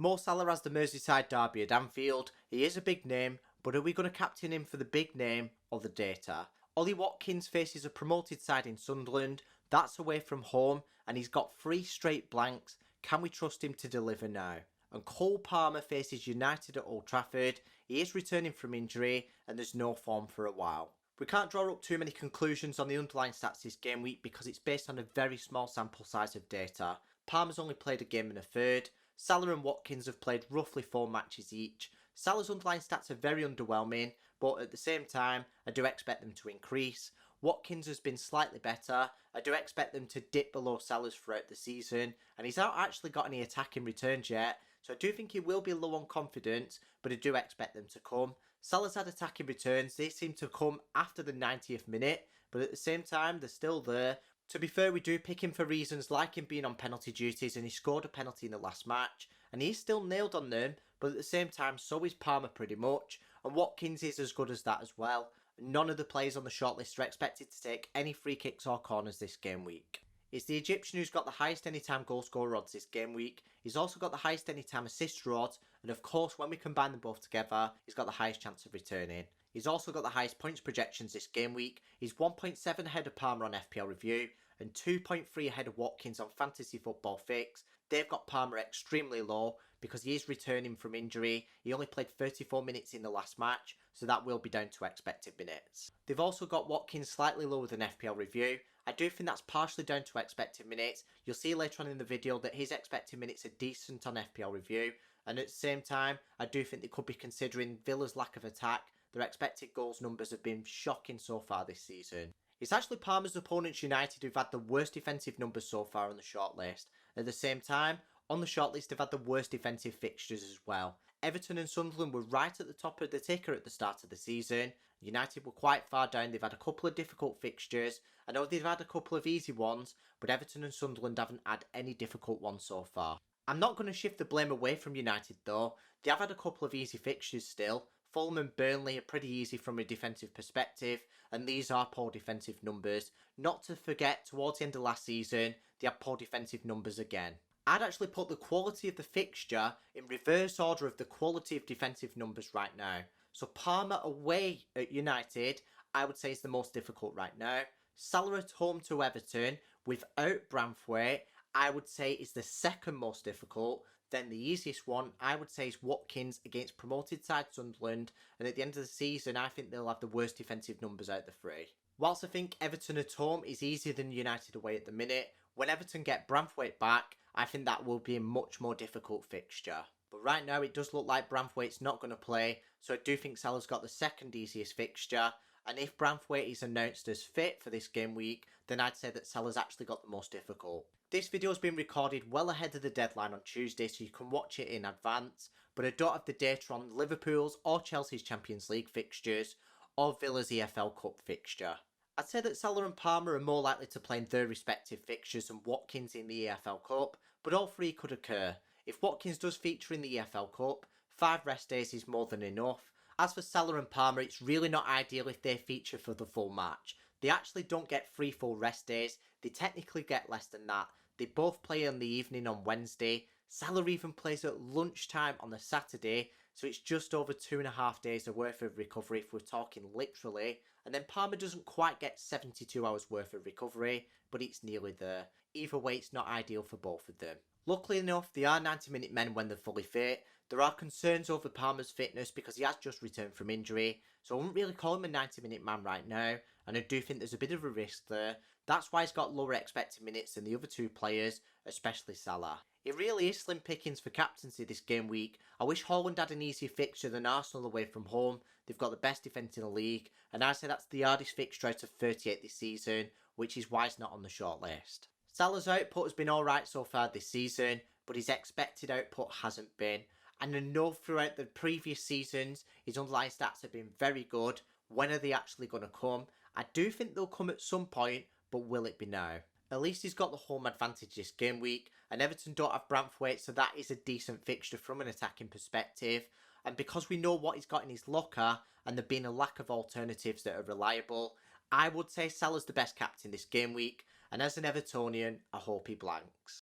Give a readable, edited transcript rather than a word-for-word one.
Mo Salah has the Merseyside derby at Anfield. He is a big name, but are we going to captain him for the big name or the data? Ollie Watkins faces a promoted side in Sunderland. That's away from home, and he's got 3 straight blanks. Can we trust him to deliver now? And Cole Palmer faces United at Old Trafford. He is returning from injury, and there's no form for a while. We can't draw up too many conclusions on the underlying stats this game week because it's based on a very small sample size of data. Palmer's only played a game and a third. Salah and Watkins have played roughly 4 matches each. Salah's underlying stats are very underwhelming, but at the same time, I do expect them to increase. Watkins has been slightly better. I do expect them to dip below Salah's throughout the season, and he's not actually got any attacking returns yet, so I do think he will be low on confidence, but I do expect them to come. Salah's had attacking returns. They seem to come after the 90th minute, but at the same time, they're still there. To be fair, we do pick him for reasons like him being on penalty duties, and he scored a penalty in the last match, and he's still nailed on them, but at the same time, so is Palmer pretty much, and Watkins is as good as that as well. None of the players on the shortlist are expected to take any free kicks or corners this game week. It's the Egyptian who's got the highest anytime goal scorer odds this game week. He's also got the highest anytime assist odds, and of course when we combine them both together, he's got the highest chance of returning. He's also got the highest points projections this game week. He's 1.7 ahead of Palmer on FPL Review and 2.3 ahead of Watkins on Fantasy Football Fix. They've got Palmer extremely low because he is returning from injury. He only played 34 minutes in the last match, so that will be down to expected minutes. They've also got Watkins slightly lower than FPL Review. I do think that's partially down to expected minutes. You'll see later on in the video that his expected minutes are decent on FPL Review, and at the same time, I do think they could be considering Villa's lack of attack. Their expected goals numbers have been shocking so far this season. It's actually Palmer's opponents United who've had the worst defensive numbers so far on the shortlist. At the same time, on the shortlist they've had the worst defensive fixtures as well. Everton and Sunderland were right at the top of the ticker at the start of the season. United were quite far down. They've had a couple of difficult fixtures. I know they've had a couple of easy ones, but Everton and Sunderland haven't had any difficult ones so far. I'm not going to shift the blame away from United though. They have had a couple of easy fixtures still. Fulham and Burnley are pretty easy from a defensive perspective, and these are poor defensive numbers. Not to forget, towards the end of last season, they had poor defensive numbers again. I'd actually put the quality of the fixture in reverse order of the quality of defensive numbers right now. So Palmer away at United, I would say is the most difficult right now. Salah at home to Everton, without Branthwaite, I would say is the second most difficult. Then the easiest one, I would say, is Watkins against promoted side Sunderland. And at the end of the season, I think they'll have the worst defensive numbers out of the 3. Whilst I think Everton at home is easier than United away at the minute, when Everton get Branthwaite back, I think that will be a much more difficult fixture. But right now, it does look like Branthwaite's not going to play. So I do think Salah's got the second easiest fixture. And if Branthwaite is announced as fit for this game week, then I'd say that Salah's actually got the most difficult. This video has been recorded well ahead of the deadline on Tuesday, so you can watch it in advance, but I don't have the data on Liverpool's or Chelsea's Champions League fixtures or Villa's EFL Cup fixture. I'd say that Salah and Palmer are more likely to play in their respective fixtures than Watkins in the EFL Cup, but all 3 could occur. If Watkins does feature in the EFL Cup, 5 rest days is more than enough. As for Salah and Palmer, it's really not ideal if they feature for the full match. They actually don't get 3 full rest days, they technically get less than that. They both play in the evening on Wednesday. Salah even plays at lunchtime on the Saturday, so it's just over 2.5 days worth of recovery if we're talking literally. And then Palmer doesn't quite get 72 hours worth of recovery, but it's nearly there. Either way, it's not ideal for both of them. Luckily enough, they are 90-minute men when they're fully fit. There are concerns over Palmer's fitness because he has just returned from injury, so I wouldn't really call him a 90-minute man right now, and I do think there's a bit of a risk there. That's why he's got lower expected minutes than the other 2 players, especially Salah. It really is slim pickings for captaincy this game week. I wish Haaland had an easier fixture than Arsenal away from home. They've got the best defence in the league, and I'd say that's the hardest fixture out of 38 this season, which is why it's not on the shortlist. Salah's output has been alright so far this season, but his expected output hasn't been. And I know throughout the previous seasons, his underlying stats have been very good. When are they actually going to come? I do think they'll come at some point, but will it be now? At least he's got the home advantage this game week, and Everton don't have Branthwaite, so that is a decent fixture from an attacking perspective. And because we know what he's got in his locker, and there being a lack of alternatives that are reliable, I would say Salah's the best captain this game week, and as an Evertonian, I hope he blanks.